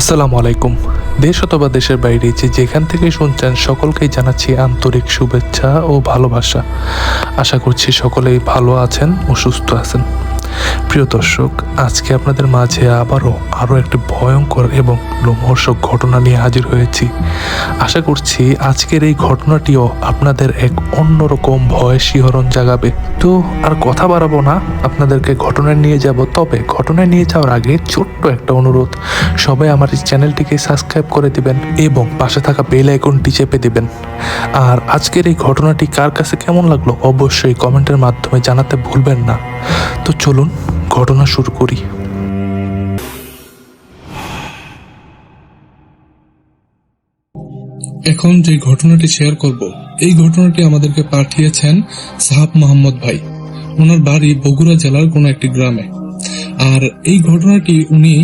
আসসালামু আলাইকুম। দেশ অথবা দেশের বাইরে যেখান থেকে শুনছেন সকলকেই জানাচ্ছি আন্তরিক শুভেচ্ছা ও ভালোবাসা। আশা করছি সকলেই ভালো আছেন ও সুস্থ আছেন। প্রিয় দর্শক, আজকে আপনাদের মাঝে আরও একটি ভয়ঙ্কর এবং লোমহর্ষক ঘটনা নিয়ে হাজির হয়েছি। আশা করছি আজকের এই ঘটনাটিও আপনাদের এক অন্যরকম ভয় শিহরণ জাগাবে। তো আর কথা বাড়াবো না, আপনাদেরকে ঘটনায় নিয়ে যাব। তবে ঘটনায় নিয়ে যাওয়ার আগে ছোট্ট একটা অনুরোধ, সবাই আমার এই চ্যানেলটিকে সাবস্ক্রাইব করে দিবেন এবং পাশে থাকা বেল আইকনটি চেপে দিবেন। আর আজকের এই ঘটনাটি কার কাছে কেমন লাগলো অবশ্যই কমেন্টের মাধ্যমে জানাতে ভুলবেন না। তো চলুন ঘটনা শুরু করি। এখন যে ঘটনাটি শেয়ার করব, এই ঘটনাটি আমাদেরকে পাঠিয়েছেন সাহাব মোহাম্মদ ভাই। ওনার বাড়ি বগুড়া জেলার কোন একটি গ্রামে। আর এই ঘটনাটি উনি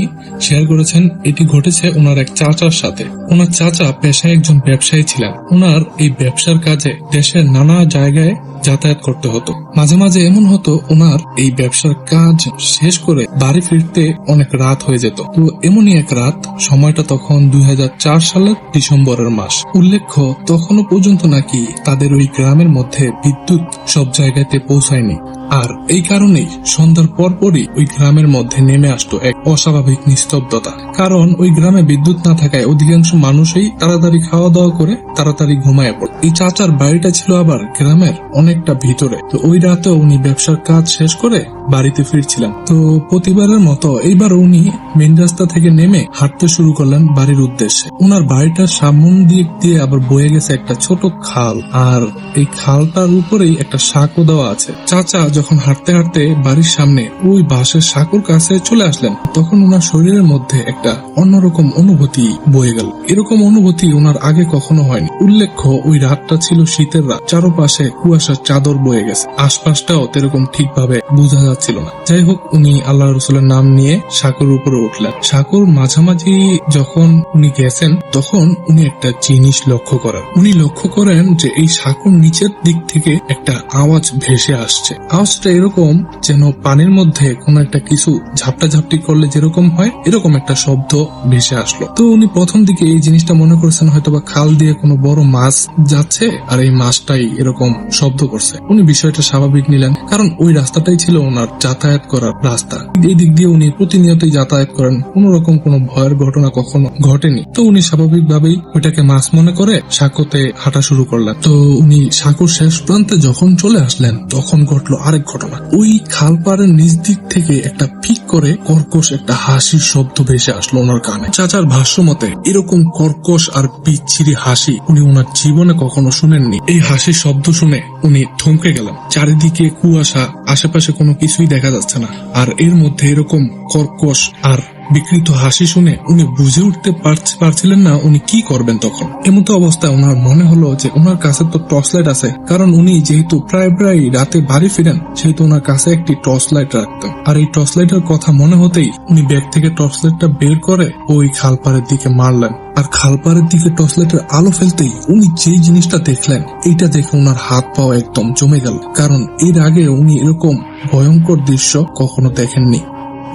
শেয়ার করেছেন, এটি ঘটেছে ওনার এক চাচার সাথে। ওনার চাচা পেশায় একজন ব্যবসায়ী ছিলেন। ওনার এই ব্যবসার কাজে দেশের নানা জায়গায় যাতায়াত করতে হতো। মাঝে মাঝে এমন হতো ওনার এই ব্যবসার কাজ শেষ করে বাড়ি ফিরতে অনেক রাত হয়ে যেত। তো এমনই এক রাত, সময়টা তখন 2004 সালের ডিসেম্বরের মাস। উল্লেখ্য, তখনও পর্যন্ত নাকি তাদের ওই গ্রামের মধ্যে বিদ্যুৎ সব জায়গাতে পৌঁছায়নি। আর এই কারণেই সন্ধ্যার পরপরই ওই গ্রামের মধ্যে নেমে আসতো এক অস্বাভাবিক নিস্তব্ধতা। কারণ ওই গ্রামে বিদ্যুৎ না থাকায় অধিকাংশ মানুষই তাড়াতাড়ি খাওয়া দাওয়া করে তাড়াতাড়ি ঘুমায় পড়ে। এই চাচার বাড়িটা ছিল আবার গ্রামের অনেকটা ভিতরে। তো ওই রাতে উনি ব্যবসার কাজ শেষ করে বাড়িতে ফিরছিলেন। তো প্রতিবারের মতো এইবার উনি মেন রাস্তা থেকে নেমে হাঁটতে শুরু করলেন বাড়ির উদ্দেশ্যে। ওনার বাড়িটার সামন দিক দিয়ে আবার বয়ে গেছে একটা ছোট খাল, আর এই খালটার উপরেই একটা সাঁকো দেওয়া আছে। চাচা যখন হাঁটতে হাঁটতে বাড়ির সামনে ওই বাঁশের সাঁকোর কাছে চলে আসলেন, তখন ওনার শরীরের মধ্যে একটা অন্যরকম অনুভূতি বয়ে গেল। এরকম অনুভূতি ওনার আগে কখনো হয়নি। উল্লেখ্য, ওই রাতটা ছিল শীতের রাত, চারপাশে কুয়াশার চাদর বয়ে গেছে, আশপাশটাও এরকম ঠিকভাবে বোঝা যাচ্ছিল না। যাই হোক, উনি আল্লাহ রসুলের নাম নিয়ে সাঁকোর উপরে উঠলেন। সাঁকোর মাঝামাঝি যখন উনি গেছেন, তখন উনি একটা জিনিস লক্ষ্য করেন। উনি লক্ষ্য করেন যে এই সাঁকোর নিচের দিক থেকে একটা আওয়াজ ভেসে আসছে। আওয়াজটা এরকম যেন পানির মধ্যে কোনো একটা কিছু ঝাপটা ঝাপটি করলে যেরকম হয়, এরকম একটা শব্দ ভেসে আসলো। তো উনি প্রথম দিকে এই জিনিসটা মনে করছেন হয়তোবা খাল দিয়ে কোনো বড় মাছ যাচ্ছে আর এই মাছটাই এরকম শব্দ করছে। উনি বিষয়টা স্বাভাবিক নিলেন, কারণ ওই রাস্তাটাই ছিল ওনার যাতায়াত করার রাস্তা। এই দিক দিয়ে উনি প্রতিনিয়তই যাতায়াত করেন, কোন রকম কোনো ভয়ের ঘটনা কখনো ঘটেনি। তো উনি স্বাভাবিকভাবেই ওইটাকে মাছ মনে করে সাঁকোতে হাঁটা শুরু করলেন। তো উনি সাঁকোর শেষ প্রান্তে যখন চলে আসলেন, তখন ঘটলো আরেক ঘটনা। ওই খাল পাড়ের নিচ দিক থেকে একটা ফিক করে কর্কশ একটা হাসির শব্দ ভেসে আসলো ওনার কানে। চাচার ভাষ্য মতে এরকম কর্কশ আর বিচ্ছিরি হাসি উনি ওনার জীবনে কখনো শুনেননি। এই হাসির শব্দ শুনে উনি থমকে গেলেন। চারিদিকে কুয়াশা, আশেপাশে কোনো কিছুই দেখা যাচ্ছে না। আর এর মধ্যে এরকম কর্কশ আর বিকৃত হাসি শুনে উনি বুঝে উঠতে পারছিলেন না উনি কি করবেন। তখন এমতো অবস্থায় ওনার মনে হলো যে ওনার কাছে তো টর্চ লাইট আছে, কারণ উনি যেহেতু প্রায় রাতে বাড়ি ফিরেন, সেহেতু ওনার কাছে একটি টর্চ লাইট রাখতেন। আর এই টর্চ লাইটের কথা মনে হতেই উনি ব্যাগ থেকে টর্চ লাইটটা বের করে ওই খালপাড়ের দিকে মারলেন। আর খালপাড়ের দিকে টর্চ লাইটের আলো ফেলতেই উনি যে জিনিসটা দেখলেন, এইটা দেখে ওনার হাত পাও একদম জমে গেল, কারণ এর আগে উনি এরকম ভয়ঙ্কর দৃশ্য কখনো দেখেননি।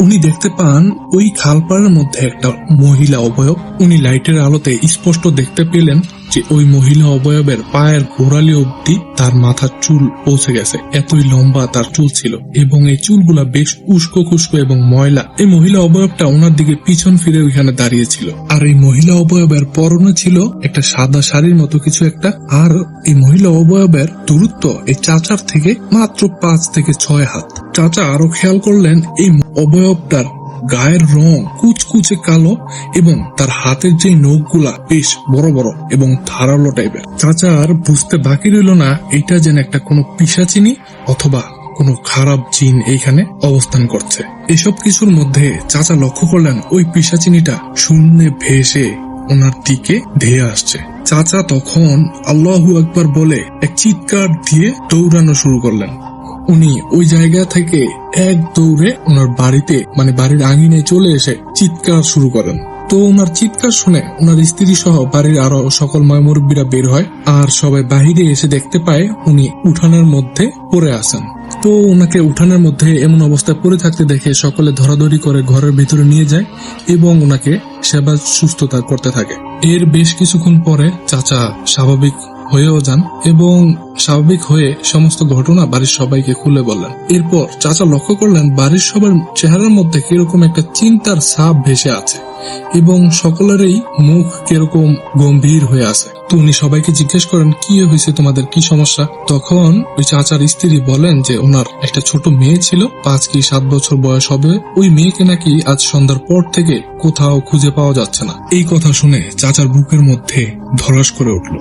উনি দেখতে পান ওই খালপাড়ের মধ্যে একটা মহিলা অবয়ব। উনি লাইটের আলোতে স্পষ্ট দেখতে পেলেন যে ওই মহিলা অবয়বের পায়ের গোড়ালি অবধি তার মাথার চুল পৌঁছে গেছে। এতই লম্বা তার চুল ছিল, এবং এই চুলগুলা বেশ উস্কো খুস্কো এবং ময়লা। এই মহিলা অবয়বটা ওনার দিকে পিছন ফিরে ওইখানে দাঁড়িয়েছিল। আর এই মহিলা অবয়বের পরনে ছিল একটা সাদা শাড়ির মতো কিছু একটা। আর এই মহিলা অবয়বের দূরত্ব এই চাচার থেকে মাত্র 5 থেকে 6 হাত। চাচা আরো খেয়াল করলেন এই অবয়বটার গায়ের রং কুচকুচে কালো, এবং তার হাতের যে নখগুলা বেশ বড় বড় এবং ধারালো টাইপের। চাচা আর বুঝতে বাকি রইল না এটা যেন একটা কোনো পিশাচিনী অথবা কোনো খারাপ জিন এইখানে অবস্থান করছে। এসব কিছুর মধ্যে চাচা লক্ষ্য করলেন ওই পিশাচিনীটা শূন্যে ভেসে ওনার দিকে ধেয়ে আসছে। চাচা তখন আল্লাহু আকবার বলে এক চিৎকার দিয়ে দৌড়ানো শুরু করলেন। উনি ওই জায়গা থেকে এক দৌড়ে ওনার বাড়িতে বাড়ির আঙিনায় চলে এসে চিৎকার শুরু করেন। তো ওনার চিৎকার শুনে ওনার স্ত্রী সহ বাড়ির আরো সকল মুরব্বীরা বের হয়, আর সবাই বাহিরে এসে দেখতে পায় উনি উঠানের মধ্যে পড়ে আছেন। তো ওনাকে উঠানের মধ্যে এমন অবস্থায় পড়ে থাকতে দেখে সকলে ধরাধরি করে ঘরের ভিতরে নিয়ে যায় এবং ওনাকে সেবা সুস্থতা করতে থাকে। এর বেশ কিছুক্ষণ পরে চাচা স্বাভাবিক হয়েও যান এবং স্বাভাবিক হয়ে সমস্ত ঘটনা বাড়ির সবাইকে খুলে বললেন। এরপর চাচা লক্ষ্য করলেন বাড়ির সবার চেহারার মধ্যে কিরকম একটা চিন্তার ছাপ ভেসে আছে এবং সকলেরই মুখ কিরকম গম্ভীর হয়ে আছে। তো উনি সবাইকে জিজ্ঞেস করেন, কি হয়েছে, তোমাদের কি সমস্যা? তখন ওই চাচার স্ত্রী বলেন যে ওনার একটা ছোট মেয়ে ছিল, 5 কি 7 বছর বয়স হবে। ওই মেয়েকে নাকি আজ সন্ধ্যার পর থেকে কোথাও খুঁজে পাওয়া যাচ্ছে না। এই কথা শুনে চাচার বুকের মধ্যে ধড়াস করে উঠল।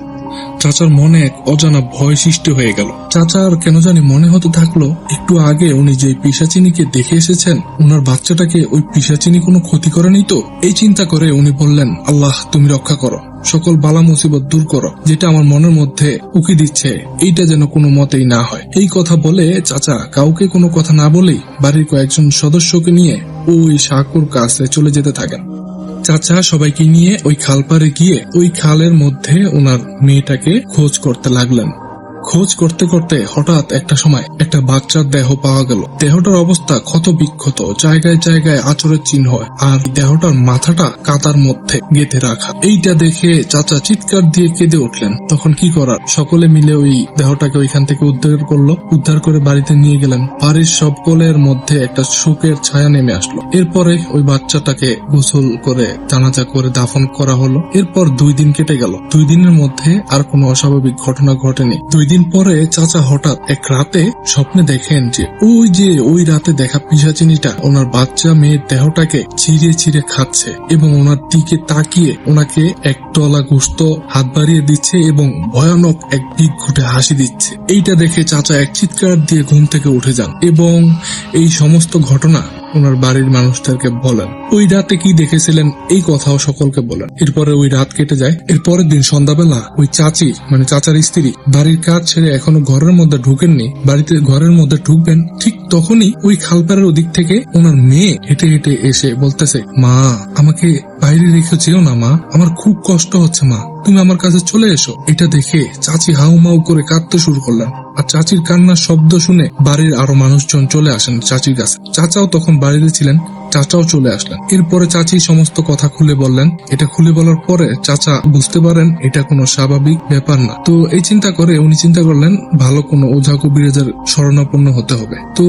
চাচার মনে এক অজানা ভয় সৃষ্টি হয়ে গেল। চাচার কেন জানি মনে হতে থাকলো একটু আগে উনি যে পিশাচিনীকে দেখে এসেছেন, ওনার বাচ্চাটাকে ওই পিশাচিনী কোনো ক্ষতি করেনি তো। এই চিন্তা করে উনি বললেন, আল্লাহ তুমি রক্ষা করো, সকল বালা মুসিবত দূর করো, যেটা আমার মনের মধ্যে উকি দিচ্ছে এইটা যেন কোনো মতেই না হয়। এই কথা বলে চাচা কাউকে কোনো কথা না বলেই বাড়ির কয়েকজন সদস্যকে নিয়ে ওই সাকুর কাছে চলে যেতে থাকেন। চাচা সবাইকে নিয়ে ওই খাল পাড়ে গিয়ে ওই খালের মধ্যে ওনার মেয়েটাকে খোঁজ করতে লাগলেন। খোঁজ করতে করতে হঠাৎ একটা সময় একটা বাচ্চার দেহ পাওয়া গেল। দেহটার অবস্থা ক্ষত বিক্ষত, জায়গায় জায়গায় আঁচড়ের চিহ্ন হয়, আর দেহটার মাথাটা কাদার মধ্যে গেঁথে রাখা। এইটা দেখে চাচা চিৎকার দিয়ে কেঁদে উঠলেন। তখন কি করার, সকলে মিলে ওই দেহটাকে ওইখান থেকে উদ্ধার করলো। উদ্ধার করে বাড়িতে নিয়ে গেলেন। বাড়ির সকলের মধ্যে একটা শোকের ছায়া নেমে আসলো। এরপরে ওই বাচ্চাটাকে গোসল করে জানাজা করে দাফন করা হলো। এরপর 2 দিন কেটে গেল। 2 দিনের মধ্যে আর কোনো অস্বাভাবিক ঘটনা ঘটেনি। 2 দিন পরে চাচা হঠাৎ এক রাতে স্বপ্নে দেখেন যে ওই রাতে দেখা পিশাচিনীটা ওনার বাচ্চা মেয়ের দেহটাকে ছিঁড়ে ছিঁড়ে খাচ্ছে এবং ওনার দিকে তাকিয়ে ওনাকে এক টলা গোশত হাত বাড়িয়ে দিচ্ছে এবং ভয়ানক এক বিকঘুটে হাসি দিচ্ছে। এইটা দেখে চাচা এক চিৎকার দিয়ে ঘুম থেকে উঠে যান এবং এই সমস্ত ঘটনা ওনার বাড়ির মানুষদেরকে বলেন। ওই রাতে কি দেখেছিলেন এই কথাও সকলকে বলেন। এরপরে ওই রাত কেটে যায়। এর পরের দিন সন্ধ্যাবেলা ওই চাচি মানে চাচার স্ত্রী বাড়ির কাজ ছেড়ে এখনো ঘরের মধ্যে ঢুকেননি, বাড়িতে ঘরের মধ্যে ঢুকবেন ঠিক তখনই ওই খালপাড়ের ওদিক থেকে ওনার মেয়ে হেঁটে হেঁটে এসে বলতেছে, মা আমাকে বাইরে রেখে যেও না মা, আমার খুব কষ্ট হচ্ছে মা, তুমি আমার কাছে চলে এসো। এটা দেখে চাচি হাউমাউ করে কাঁদতে শুরু করলেন। আর চাচির কান্নার শব্দ শুনে বাড়ির আরো মানুষজন চলে আসেন চাচির কাছে। চাচাও তখন বাড়িতে ছিলেন, চাচাও চলে আসলেন। এরপরে চাচি সমস্ত কথা খুলে বললেন। এটা খুলে বলার পরে চাচা বুঝতে পারেন এটা কোনো স্বাভাবিক ব্যাপার না। তো এই চিন্তা করে উনি চিন্তা করলেন ভালো কোনো ওঝা কবিরাজের শরণাপন্ন হতে হবে। তো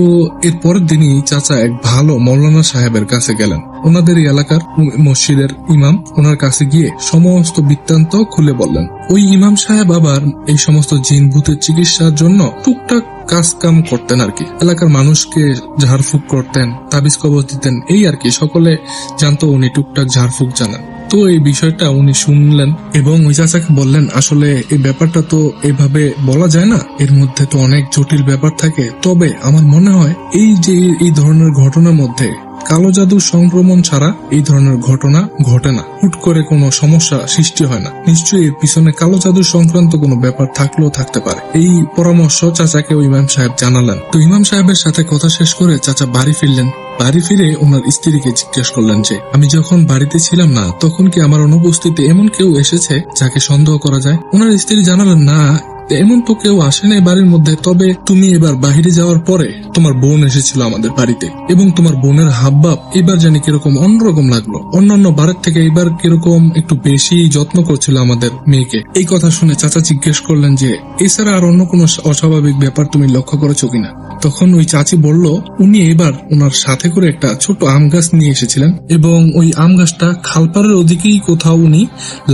এর পরের দিনই চাচা এক ভালো মৌলানা সাহেবের কাছে গেলেন। ওনাদের এলাকার মসজিদের ইমাম, ওনার কাছে গিয়ে সমস্ত বৃত্তান্ত খুলে বললেন। ওই ইমাম সাহেব আবার এই সমস্ত জিন ভূতের চিকিৎসার জন্য টুকটাক কাজ কাম করতেন আর কি। এলাকার মানুষকে ঝাড়ফুঁক করতেন, তাবিজ কবজ দিতেন, এই আর কি। সকলে জানতো উনি টুকটাক ঝাড়ফুঁক জানান। তো এই বিষয়টা উনি শুনলেন এবং ওই চাচাকে বললেন, আসলে এই ব্যাপারটা তো এভাবে বলা যায় না, এর মধ্যে তো অনেক জটিল ব্যাপার থাকে। তবে আমার মনে হয় এই ধরনের ঘটনার মধ্যে কালো জাদুর সংক্রমণ ছাড়া এই ধরনের ঘটনা ঘটে না, হুট করে কোনো সমস্যা সৃষ্টি হয় না। নিশ্চয়ই এর পিছনে কালো জাদুর সংক্রান্ত কোনো ব্যাপার থাকলেও থাকতে পারে। এই পরামর্শ চাচাকে ইমাম সাহেব জানালেন। তো ইমাম সাহেবের সাথে কথা শেষ করে চাচা বাড়ি ফিরলেন। বাড়ি ফিরে ওনার স্ত্রীকে জিজ্ঞেস করলেন যে, আমি যখন বাড়িতে ছিলাম না তখন কি আমার অনুপস্থিতিতে এমন কেউ এসেছে যাকে সন্দেহ করা যায়? ওনার স্ত্রী জানালেন, না এমন তো কেউ আসে নাই বাড়ির মধ্যে, তবে তুমি এবার বাহিরে যাওয়ার পরে তোমার বোন এসেছিল আমাদের বাড়িতে এবং তোমার বোনের হাবভাব এবার জানি কিরকম অন্যরকম লাগলো। অন্যান্য বারের থেকে এবার কিরকম একটু বেশি যত্ন করছিল আমাদের মেয়েকে। এই কথা শুনে চাচা জিজ্ঞেস করলেন যে, এছাড়া আর অন্য কোনো অস্বাভাবিক ব্যাপার তুমি লক্ষ্য করেছো কিনা? তখন ওই চাচি বলল, উনি এবার ওনার সাথে করে একটা ছোট আম গাছ নিয়ে এসেছিলেন এবং ওই আম গাছটা খালপাড়ের ওদিকেই কোথাও উনি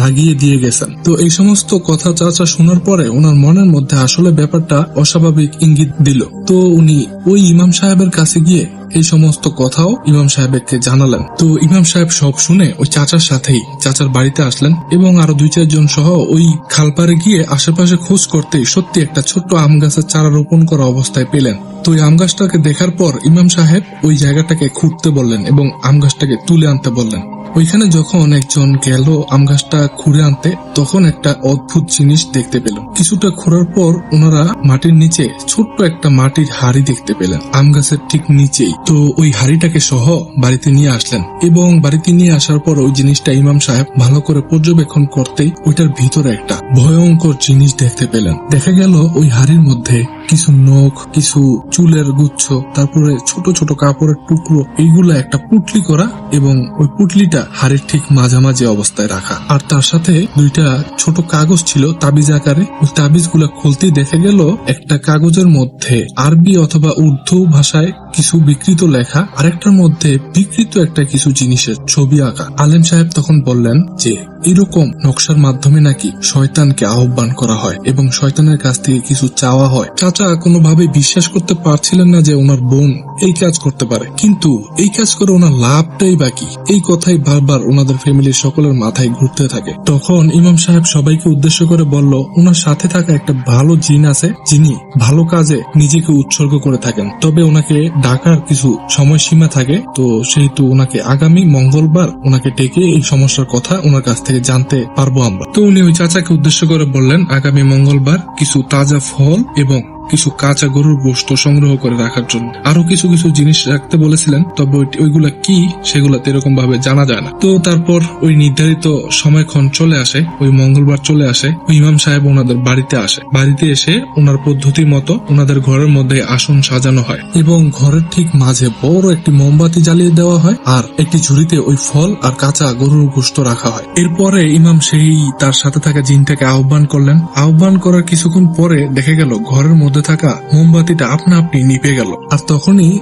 লাগিয়ে দিয়ে গেছেন। তো এই সমস্ত কথা চাচা শোনার পরে ওনার মনের মধ্যে আসলে ব্যাপারটা অস্বাভাবিক ইঙ্গিত দিল। তো উনি ওই ইমাম সাহেবের কাছে গিয়ে এই সমস্ত কথাও ইমাম সাহেবকে জানালেন। তো ইমাম সাহেব সব শুনে ওই চাচার সাথেই চাচার বাড়িতে আসলেন এবং আরো 2-4 জন সহ ওই খালপাড়ে গিয়ে আশেপাশে খোঁজ করতেই সত্যি একটা ছোট্ট আম গাছের চারা রোপণ করা অবস্থায় পেলেন। তো ওই আম গাছটাকে দেখার পর ইমাম সাহেব ওই জায়গাটাকে খুঁড়তে বললেন এবং আম গাছটাকে তুলে আনতে বললেন। ওইখানে যখন একজন গেল আম গাছটা খুঁড়ে আনতে, তখন একটা অদ্ভুত জিনিস দেখতে পেল। কিছুটা খোঁড়ার পর ওনারা মাটির নিচে ছোট্ট একটা মাটির হাড়ি দেখতে পেলেন আম গাছের ঠিক নিচেই। তো ওই হাড়িটাকে সহ বাড়িতে নিয়ে আসলেন এবং বাড়িতে নিয়ে আসার পর ওই জিনিসটা ইমাম সাহেব ভালো করে পর্যবেক্ষণ করতেই ওইটার ভিতরে একটা ভয়ঙ্কর জিনিস দেখতে পেলেন। দেখা গেল ওই হাড়ির মধ্যে কিছু নখ, কিছু চুলের গুচ্ছ, তারপরে ছোট ছোট কাপড়ের টুকরো, এইগুলা একটা পুটলি করা এবং ওই পুটলিটা হাড়ির ঠিক মাঝামাঝি অবস্থায় রাখা। আর তার সাথে দুইটা ছোট কাগজ ছিল তাবিজ আকারে। ওই তাবিজ গুলা খুলতেই দেখা গেল একটা কাগজের মধ্যে আরবি অথবা উর্দু ভাষায় কিছু বিকৃত লেখা, আরেকটার মধ্যে বিকৃত একটা কিছু জিনিসের ছবি আঁকা। আলেম সাহেব তখন বললেন যে এরকম নকশার মাধ্যমে নাকি শয়তানকে আহ্বান করা হয় এবং শয়তানের কাছ থেকে কিছু চাওয়া হয়। চাচা কোনোভাবে বিশ্বাস করতে পারছিলেন না যে ওনার বোন এই কাজ করতে পারে, কিন্তু এই কাজ করে ওনার লাভটাই বাকি, এই কথাই বারবার ওনাদের ফ্যামিলির সকলের মাথায় ঘুরতে থাকে। তখন ইমাম সাহেব সবাইকে উদ্দেশ্য করে বলল, ওনার সাথে থাকা একটা ভালো জিন আছে যিনি ভালো কাজে নিজেকে উৎসর্গ করে থাকেন, তবে ওনাকে ডাকার কিছু সময়সীমা থাকে, তো সেহেতু ওনাকে আগামী মঙ্গলবার ওনাকে ডেকে এই সমস্যার কথা ওনার কাছ থেকে জানতে পারবো আমরা। তো উনি ওই চাচাকে উদ্দেশ্য করে বললেন আগামী মঙ্গলবার কিছু তাজা ফল এবং কিছু কাঁচা গরুর গোশত সংগ্রহ করে রাখার জন্য। আরো কিছু কিছু জিনিস রাখতে বলেছিলেন, তবে ওইগুলা কি সেগুলা এরকম ভাবে জানা যায় না। তো তারপর ওই নির্ধারিত সময়ক্ষণ চলে আসে, ওই মঙ্গলবার চলে আসে। ওই ইমাম সাহেব ওনাদের বাড়িতে আসে। বাড়িতে এসে ওনার পদ্ধতি মতো ওনাদের ঘরের মধ্যে আসন সাজানো হয় এবং ঘরের ঠিক মাঝে বড় একটি মোমবাতি জ্বালিয়ে দেওয়া হয় আর একটি ঝুড়িতে ওই ফল আর কাঁচা গরুর গোশত রাখা হয়। এরপরে ইমাম সেই তার সাথে থাকা জিনটাকে আহ্বান করলেন। আহ্বান করার কিছুক্ষণ পরে দেখা গেল ঘরের মধ্যে থাকা মোমবাতিটা আপনা আপনি নিভে গেল। আর তখনই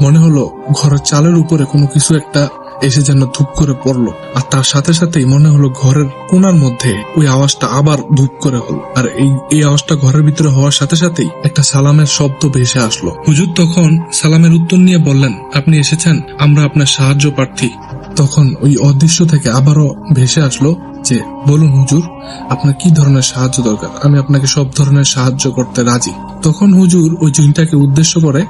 মনে হলো ঘরের চালের উপরে কোনো কিছু একটা এসে যেন ধূপ করে পড়লো। আর তার সাথে সাথেই মনে হলো ঘরের কোণার মধ্যে ওই আওয়াজটা আবার ধূপ করে হলো। আর এই আওয়াজটা ঘরের ভিতরে হওয়ার সাথে সাথেই একটা সালামের শব্দ ভেসে আসলো। হুজুর তখন সালামের উত্তর নিয়ে বললেন, আপনি এসেছেন, আমরা আপনার সাহায্য প্রার্থী। তখন ওই অদৃশ্য থেকে আবারও ভেসে আসলো যে, বলুন হুজুর, আপনার কি ধরনের সাহায্য দরকার, আমি আপনাকে সব ধরনের সাহায্য করতে রাজি। তখন হুজুর ওই জিনটাকে উদ্দেশ্য করে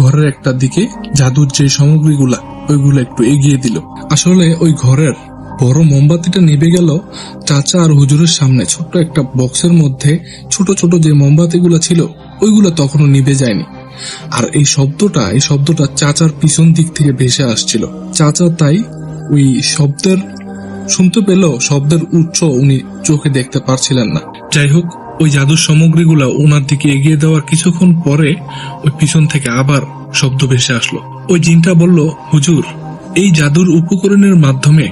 ঘরের একটা দিকে জাদুর যে সামগ্রীগুলা ওইগুলো একটু এগিয়ে দিল। আসলে ওই ঘরের বড় মোমবাতিটা নিভে গেল চাচা আর হুজুরের সামনে। ছোট্ট একটা বক্সের মধ্যে ছোট ছোট যে মোমবাতিগুলো ছিল ওইগুলো তখনও নিভে যায়নি। আর এই শব্দটা চাচার পিছন দিক থেকে ভেসে আসছিল। চাচা তাই ওই শব্দের শুনতে পেল, শব্দের উৎস উনি চোখে দেখতে পারছিলেন না। যাই হোক, ওই জাদুর সামগ্রীগুলা ওনার দিকে এগিয়ে দেওয়ার কিছুক্ষণ পরে ওই পিছন থেকে আবার শব্দ ভেসে আসলো। ওই জিনটা বলল, হুজুর, এই জাদুর উপকরণের মাধ্যমে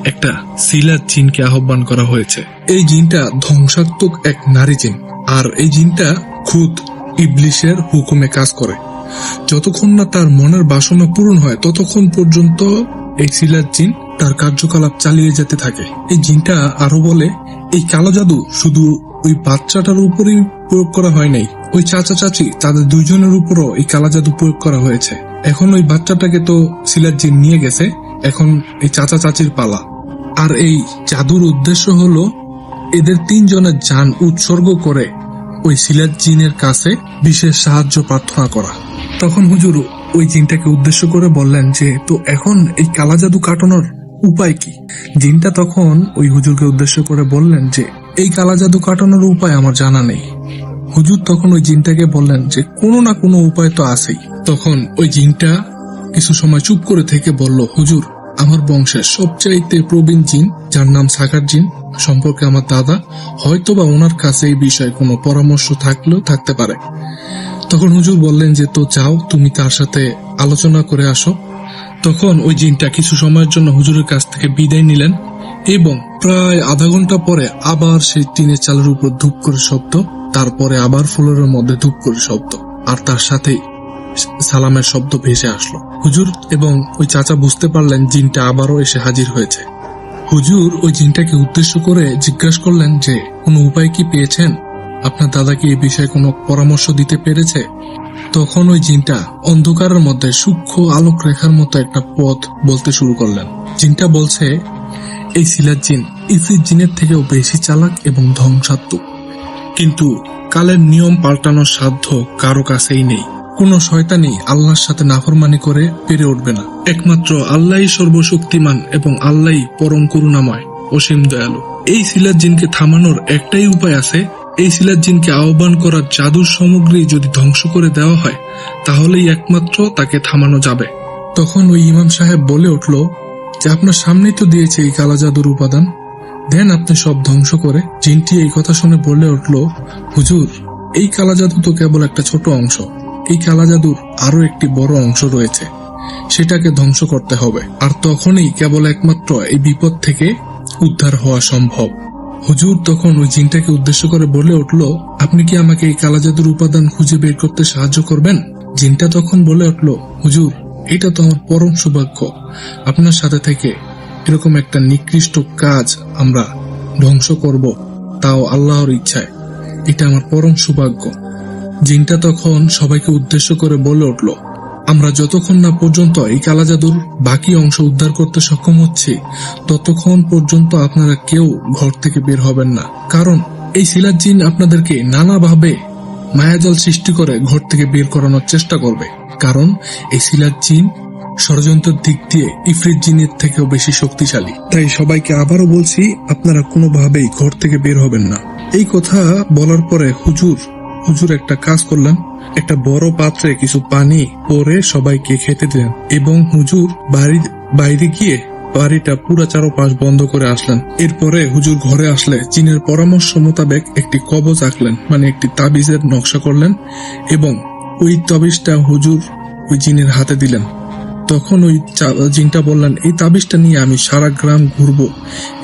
একটা সিলাত জিনকে আহ্বান করা হয়েছে। এই জিনটা ধ্বংসাত্মক এক নারী জিন, আর এই জিনটা খুদ ইবলিশের হুকুমে কাজ করে। যতক্ষণ না তার মনের বাসনা পূরণ হয় ততক্ষণ পর্যন্ত এই সিলাত জিন তার কার্যকলাপ চালিয়ে যেতে থাকে। এই জিনটা আরো বলে, এই কালো জাদু শুধু ওই বাচ্চাটার উপরেই প্রয়োগ করা হয় নাই, ওই চাচা চাচি তাদের দুইজনের উপরও এই কালো জাদু প্রয়োগ করা হয়েছে। এখন ওই বাচ্চাটাকে তো সিলাত জিন নিয়ে গেছে, এখন এই চাচা চাচির পালা। আর এই জাদুর উদ্দেশ্য হলো এদের তিনজনের জান উৎসর্গ করে ওই সিলাত জিনের কাছে বিশেষ সাহায্য প্রার্থনা করা। তখন হুজুর ওই জিনটাকে উদ্দেশ্য করে বললেন যে, তো এখন এই কালা জাদু কাটানোর উপায় কি? জিনটা তখন ওই হুজুরকে উদ্দেশ্য করে বললেন যে, এই কালা জাদু কাটানোর উপায় আমার জানা নেই। হুজুর তখন ওই জিনটাকে বললেন যে, কোনো না কোনো উপায় তো আছেই। তখন ওই জিনটা কিছু সময় চুপ করে থেকে বলল, হুজুর, আমার বংশের সবচাইতে প্রবীণ জিন যার নাম সাকার জিন সম্পর্কে আমার দাদা, হয়তোবা ওনার কাছে এই বিষয়ে কোনো পরামর্শ থাকলেও থাকতে পারে। তখন হুজুর বললেন যে, তো যাও, তুমি তার সাথে আলোচনা করে আসো। তখন ওই জিনটা কিছু সময়ের জন্য হুজুরের কাছ থেকে বিদায় নিলেন এবং প্রায় আধা ঘন্টা পরে আবার সেই টিনের চালের উপর ধূপ করে শব্দ, তারপরে আবার ফ্লোরের মধ্যে ধূপ করে শব্দ, আর তার সাথেই সালামের শব্দ ভেসে আসলো। হুজুর এবং ওই চাচা বুঝতে পারলেন জিনটা আবারও এসে হাজির হয়েছে। হুজুর ওই জিনটাকে উদ্দেশ্য করে জিজ্ঞাসা করলেন যে, কোনো উপায় কি পেয়েছেন? আপনার দাদা কি এই বিষয়ে কোনো পরামর্শ দিতে পেরেছে? তখন ওই জিনটা অন্ধকারের মধ্যে সূক্ষ্ম আলোক রেখার মতো একটা পথ বলতে শুরু করলেন। জিনটা বলছে, এই সিলাত জিন ইফরিত জিনের থেকেও বেশি চালাক এবং ধ্বংসাত্মক, কিন্তু কালের নিয়ম পাল্টানোর সাধ্য কারো কাছেই নেই। কোন শয়তানি আল্লাহর সাথে নাফরমানি করে পেরে উঠবে না। একমাত্র আল্লাহই সর্বশক্তিমান এবং আল্লাহই পরম করুণাময়, অসীম দয়ালু। এই সিলাত জিনকে থামানোর একটাই উপায় আছে, এই সিলাত জিনকে আহ্বান করার জাদুর সামগ্রী যদি ধ্বংস করে দেওয়া হয় তাহলেই একমাত্র তাকে থামানো যাবে। তখন ওই ইমাম সাহেব বলে উঠল যে, আপনার সামনেই তো দিয়েছে এই কালা জাদুর উপাদান, দেন আপনি সব ধ্বংস করে। জিনটি এই কথা শুনে বলে উঠল, হুজুর, এই কালা জাদু তো কেবল একটা ছোট অংশ। এই কালা জাদুর আরো একটি বড় অংশ রয়েছে, সেটাকে ধ্বংস করতে হবে। আর তখনই কেবল একমাত্র এই বিপদ থেকে উদ্ধার হওয়া সম্ভব। হুজুর তখন ওই জিনটাকে উদ্দেশ্য করে বলে উঠল, আপনি কি আমাকে এই কালা জাদুর উপাদান খুঁজে বের করতে সাহায্য করবেন? জিনটা তখন বলে উঠল, হুজুর এটা তো আমার পরম সৌভাগ্য, আপনার সাথে থেকে এরকম একটা নিকৃষ্ট কাজ আমরা ধ্বংস করব, তাও আল্লাহর ইচ্ছায়। এটা আমার পরম সৌভাগ্য। জিনটা তখন সবাইকে উদ্দেশ্য করে বলে উঠল, আমরা যতক্ষণ না পর্যন্ত এই কালা জাদুর বাকি অংশ উদ্ধার করতে সক্ষম হচ্ছি, ততক্ষণ পর্যন্ত আপনারা কেউ ঘর থেকে বের হবেন না। কারণ এই সিলাত জিন আপনাদেরকে নানাভাবে মায়াজাল সৃষ্টি করে ঘর থেকে বের করানোর চেষ্টা করবে। কারণ এই সিলাত জিন ষড়যন্ত্রের দিক দিয়ে ইফরিত জিনের থেকেও বেশি শক্তিশালী। তাই সবাইকে আবারও বলছি, আপনারা কোনোভাবেই ঘর থেকে বের হবেন না। এই কথা বলার পরে হুজুর একটা কাজ করলেন, একটা বড় পাত্রে কিছু পানি পরে সবাইকে খেতে দিলেন এবং হুজুর বাইরে গিয়ে বাড়িটা পুরা চারপাশ বন্ধ করে আসলেন। এরপরে হুজুর ঘরে আসলে জিনের পরামর্শ মোতাবেক একটি কবজ আঁকলেন, মানে একটি তাবিজের নকশা করলেন এবং ওই তাবিজটা হুজুর ওই জিনের হাতে দিলেন। তখন ওই জিনটা বললেন, এই তাবিজটা নিয়ে আমি সারা গ্রাম ঘুরবো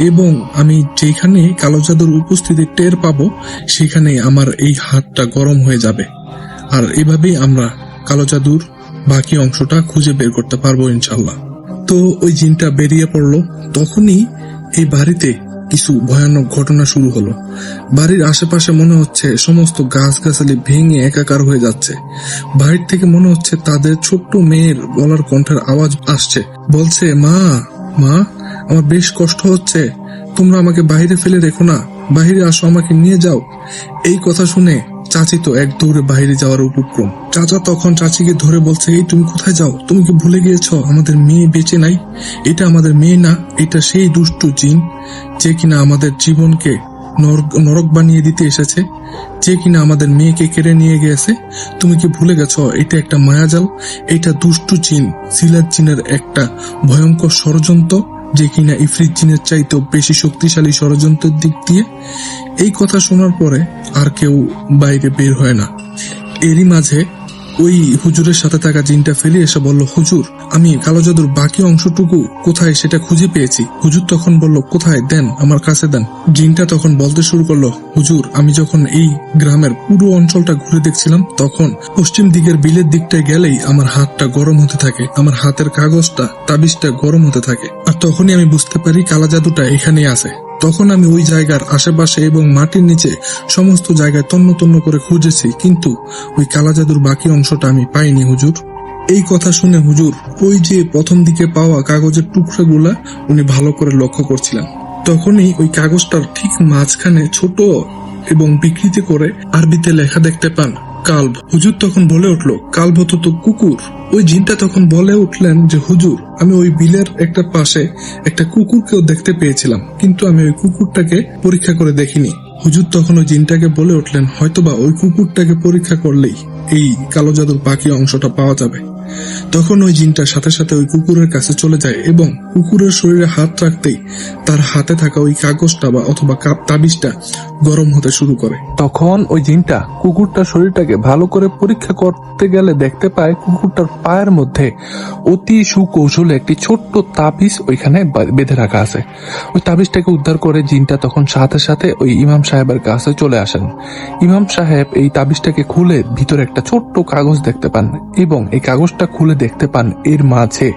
এবং আমি যেখানে কালো জাদুর উপস্থিতি টের পাবো সেখানে আমার এই হাতটা গরম হয়ে যাবে, আর এভাবেই আমরা কালো জাদুর বাকি অংশটা খুঁজে বের করতে পারবো ইনশাল্লাহ। তো ওই জিনটা বেরিয়ে পড়লো। তখনই এই বাড়িতে কিছু ভয়ানক ঘটনা শুরু হলো। বাড়ির আশেপাশে মনে হচ্ছে সমস্ত গাছগাছালি ভেঙে একাকার হয়ে যাচ্ছে। বাড়ির থেকে মনে হচ্ছে তাদের ছোট্ট মেয়ের গলার কণ্ঠের আওয়াজ আসছে, বলছে, মা মা আমার বেশ কষ্ট হচ্ছে, তোমরা আমাকে বাইরে ফেলে রেখো না, বাইরে আসো, আমাকে নিয়ে যাও। এই কথা শুনে চাচি তো এক দৌড়ে বাইরে যাওয়ার উপক্রম। চাচা তখন চাচিকে ধরে বলছে, এই তুমি কোথায় যাও? তুমি কি ভুলে গিয়েছো আমাদের মেয়ে বেঁচে নাই? এটা আমাদের মেয়ে না, এটা সেই দুষ্টু জিন যে কিনা আমাদের জীবনকে নরক বানিয়ে দিতে এসেছে, যে কিনা আমাদের মেয়েকে কেড়ে নিয়ে গেছে। তুমি কি ভুলে গেছো এটা একটা মায়াজাল? এটা দুষ্টু জিন, সিলাত জিনের একটা ভয়ঙ্কর ষড়যন্ত্র, যে কিনা ইফরিত জিনের চাইতেও বেশি শক্তিশালী ষড়যন্ত্রের দিক দিয়ে। এই কথা শোনার পরে আর কেউ বাইরে বের হয় না। এরই মাঝে ওই হুজুরের সাথে থাকা জিনটা ফেলে এসে বলল, হুজুর আমি কালো জাদুর বাকি অংশটুকু কোথায় সেটা খুঁজে পেয়েছি। হুজুর তখন বলল, কোথায়, দেন, আমার কাছে দেন। জিনটা তখন বলতে শুরু করলো, হুজুর আমি যখন এই গ্রামের পুরো অঞ্চলটা ঘুরে দেখছিলাম, তখন পশ্চিম দিকের বিলের দিকটায় গেলেই আমার হাতটা গরম হতে থাকে, আমার হাতের কাগজটা তাবিজটা গরম হতে থাকে, আর তখনই আমি বুঝতে পারি কালা জাদুটা এখানেই আছে। তখন আমি ওই জায়গার আশেপাশে এবং মাটির নিচে সমস্ত জায়গায় তন্ন তন্ন করে খুঁজেছি, কিন্তু ওই কালা জাদুর বাকি অংশটা আমি পাইনি হুজুর। এই কথা শুনে হুজুর ওই যে প্রথম দিকে পাওয়া কাগজের টুকরাগুলা উনি ভালো করে লক্ষ্য করছিলেন। তখনই ওই কাগজটার ঠিক মাঝখানে ছোট এবং বিকৃতি করে আরবিতে লেখা দেখতে পান, কালব। হুজুর তখন বলে উঠলো, কালব তো কুকুর। ওই জিনটা তখন বলে উঠলেন যে, হুজুর আমি ওই বিলের একটা পাশে একটা কুকুরকেও দেখতে পেয়েছিলাম, কিন্তু আমি ওই কুকুরটাকে পরীক্ষা করে দেখিনি। হুজুর তখন ওই জিনটাকে বলে উঠলেন, হয়তোবা ওই কুকুরটাকে পরীক্ষা করলেই এই কালো জাদুর বাকি অংশটা পাওয়া যাবে। তখন ওই জিনটা সাথে সাথে ওই কুকুরের কাছে চলে যায় এবং কুকুরের শরীরে হাত রাখতেই তার হাতে থাকা ওই কাগজটা বা অথবা তাবিজটা গরম হতে শুরু করে। তখন ওই জিনটা কুকুরটার শরীরটাকে ভালো করে পরীক্ষা করতে গেলে দেখতে পায় কুকুরটার পায়ের মধ্যে অতি সুকৌশলে একটি ছোট্ট তাবিজ ওইখানে বেঁধে রাখা আছে। ওই তাবিজটাকে উদ্ধার করে জিনটা তখন সাথে সাথে ওই ইমাম সাহেবের কাছে চলে আসেন। ইমাম সাহেব এই তাবিজটাকে খুলে ভিতরে একটা ছোট্ট কাগজ দেখতে পান এবং এই কাগজটা খুলে দেখতে পান এর মাঝে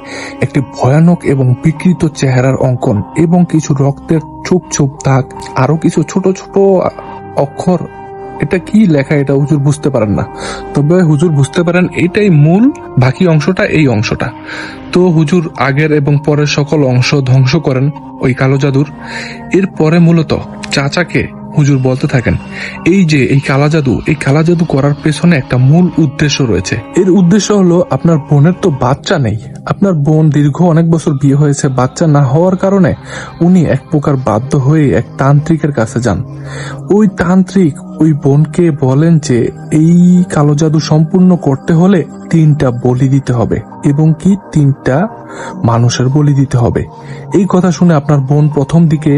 একটি ভয়ানক এবং বিকৃত চেহারার অঙ্কন এবং কিছু রক্তের ছোপ ছোপ দাগ, আরো কিছু ছোট ছোট অক্ষর। এটা কি লেখা এটা হুজুর বুঝতে পারেন না, তবে হুজুর বুঝতে পারেন এটাই মূল, বাকি অংশটা এই অংশটা। তো হুজুর আগের এবং পরের সকল অংশ ধ্বংস করেন ওই কালো জাদুর। এরপরে মূলত চাচাকে হুজুর বলতে থাকেন, এই যে এই কালা জাদু করার পেছনে একটা মূল উদ্দেশ্য রয়েছে। এর উদ্দেশ্য হলো, আপনার বোনের তো বাচ্চা নেই, আপনার বোন দীর্ঘ অনেক বছর বিয়ে হয়েছে, বাচ্চা না হওয়ার কারণে উনি এক প্রকার বাধ্য হয়ে এক তান্ত্রিকের কাছে যান। ওই তান্ত্রিক ওই বোনকে বলেন যে এই কালো জাদু সম্পূর্ণ করতে হলে 3টা বলি দিতে হবে এবং কি 3টা মানুষের বলি দিতে হবে। এই কথা শুনে আপনার বোন প্রথম দিকে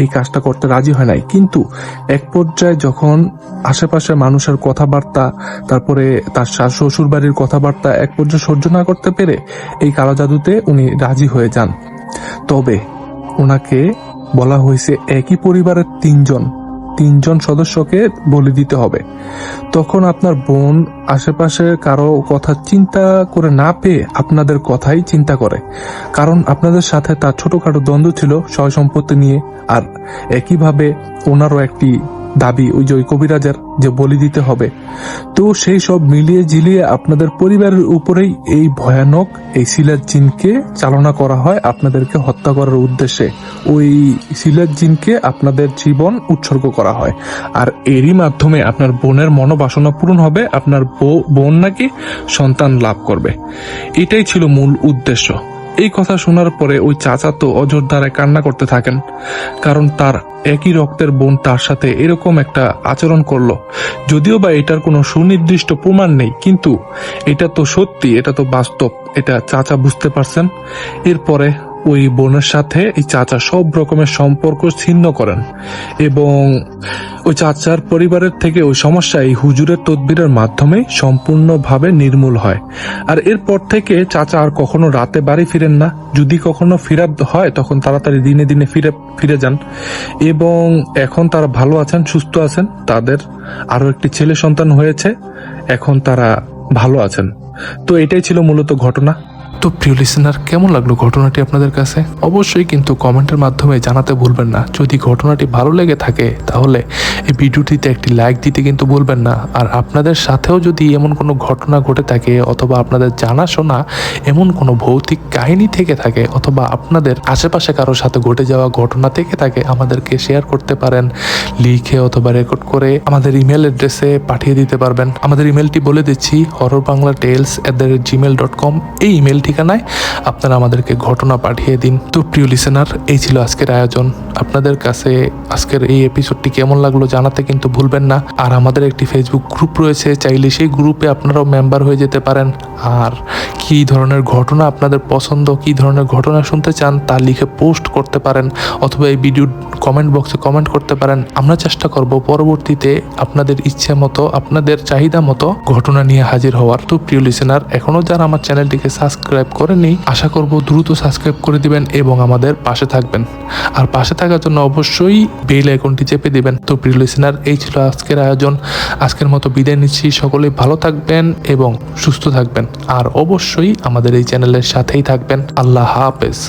এই কাজটা করতে রাজি হয় নাই, কিন্তু এক পর্যায়ে যখন আশেপাশে মানুষের কথাবার্তা, তারপরে তার শ্বশুর বাড়ির কথাবার্তা এক পর্যায়ে সহ্য না করতে পেরে এই কালো জাদুতে উনি রাজি হয়ে যান। তবে ওনাকে বলা হয়েছে একই পরিবারের তিনজন সদস্যকে বলি দিতে হবে। তখন আপনার বোন আশেপাশে কারো কথা চিন্তা করে না পেয়ে আপনাদের কথাই চিন্তা করে, কারণ আপনাদের সাথে তার ছোটখাটো দ্বন্দ্ব ছিল সয় সম্পত্তি নিয়ে। আর একইভাবে ওনারও একটি দাবি ওই যে ওই কবিরাজের যে বলি দিতে হবে। তো সেই সব মিলিয়ে ঝিলিয়ে আপনাদের পরিবারের উপরেই এই ভয়ানক এই সিলেট জিনকে চালনা করা হয় আপনাদেরকে হত্যা করার উদ্দেশ্যে। ওই সিলেট জিনকে আপনাদের জীবন উৎসর্গ করা হয়, আর এরই মাধ্যমে আপনার বোনের মনোবাসনা পূরণ হবে, আপনার বোন নাকি সন্তান লাভ করবে। এটাই ছিল মূল উদ্দেশ্য। এই কথা শোনার পরে ওই চাচা তো অঝোর ধারায় কান্না করতে থাকেন, কারণ তার একই রক্তের বোন তার সাথে এরকম একটা আচরণ করলো। যদিও বা এটার কোনো সুনির্দিষ্ট প্রমাণ নেই, কিন্তু এটা তো সত্যি, এটা তো বাস্তব, এটা চাচা বুঝতে পারছেন। এরপরে ওই বোনের সাথে এই চাচা সব রকমের সম্পর্ক ছিন্ন করেন এবং ওই চাচার পরিবারের থেকে ওই সমস্যা এই হুজুরের তদবিরের মাধ্যমে সম্পূর্ণভাবে নির্মূল হয়। আর এরপর থেকে চাচা আর কখনো রাতে বাড়ি ফিরেন না, যদি কখনো ফিরাত হয় তখন তাড়াতাড়ি দিনে দিনে ফিরে যান এবং এখন তারা ভালো আছেন, সুস্থ আছেন। তাদের আরো একটি ছেলে সন্তান হয়েছে, এখন তারা ভালো আছেন। তো এটাই ছিল মূলত ঘটনা। তো প্রিয় লিসেনার, কেমন লাগলো ঘটনাটি আপনাদের কাছে? অবশ্যই কিন্তু কমেন্টের মাধ্যমে জানাতে ভুলবেন না। যদি ঘটনাটি ভালো লেগে থাকে তাহলে এই ভিডিওটিতে একটি লাইক দিতে কিন্তু ভুলবেন না। আর আপনাদের সাথেও যদি এমন কোনো ঘটনা ঘটে থাকে, অথবা আপনাদের জানাশোনা এমন কোনো ভৌতিক কাহিনী থেকে থাকে, অথবা আপনাদের আশেপাশে কারোর সাথে ঘটে যাওয়া ঘটনা থেকে থাকে, আমাদেরকে শেয়ার করতে পারেন লিখে অথবা রেকর্ড করে আমাদের ইমেল অ্যাড্রেসে পাঠিয়ে দিতে পারবেন। আমাদের ইমেলটি বলে দিচ্ছি, horrorbanglatales@gmail.com। এই ইমেল ঠিকানায় আপনারা আমাদেরকে ঘটনা পাঠিয়ে দিন। তো প্রিয় লিসেনার, এই ছিল আজকের আয়োজন। আপনাদের কাছে আজকের এই এপিসোডটি কেমন লাগলো জানাতে কিন্তু ভুলবেন না। আর আমাদের একটি ফেসবুক গ্রুপ রয়েছে, চাইলে সেই গ্রুপে আপনারাও মেম্বার হয়ে যেতে পারেন। আর কি ধরনের ঘটনা আপনাদের পছন্দ, কি ধরনের ঘটনা শুনতে চান তা লিখে পোস্ট করতে পারেন, অথবা এই ভিডিওর কমেন্ট বক্সে কমেন্ট করতে পারেন। আমরা চেষ্টা করব পরবর্তীতে আপনাদের ইচ্ছে মতো, আপনাদের চাহিদা মতো ঘটনা নিয়ে হাজির হওয়ার। তো প্রিয় লিসেনার, এখনো যারা আমার চ্যানেলটিকে সাবস্ক্রাইব করেনি, আশা করব দ্রুত সাবস্ক্রাইব করে দিবেন এবং আমাদের পাশে থাকবেন। আর পাশে থাকার জন্য অবশ্যই বেল আইকনটি চেপে দিবেন। তো প্রিয় লিসেনার, এই ছিল আজকের আয়োজন। আজকের মতো বিদায় নিচ্ছি। সকলেই ভালো থাকবেন এবং সুস্থ থাকবেন, আর অবশ্যই আমাদের এই চ্যানেলের সাথেই থাকবেন। আল্লাহ হাফেজ।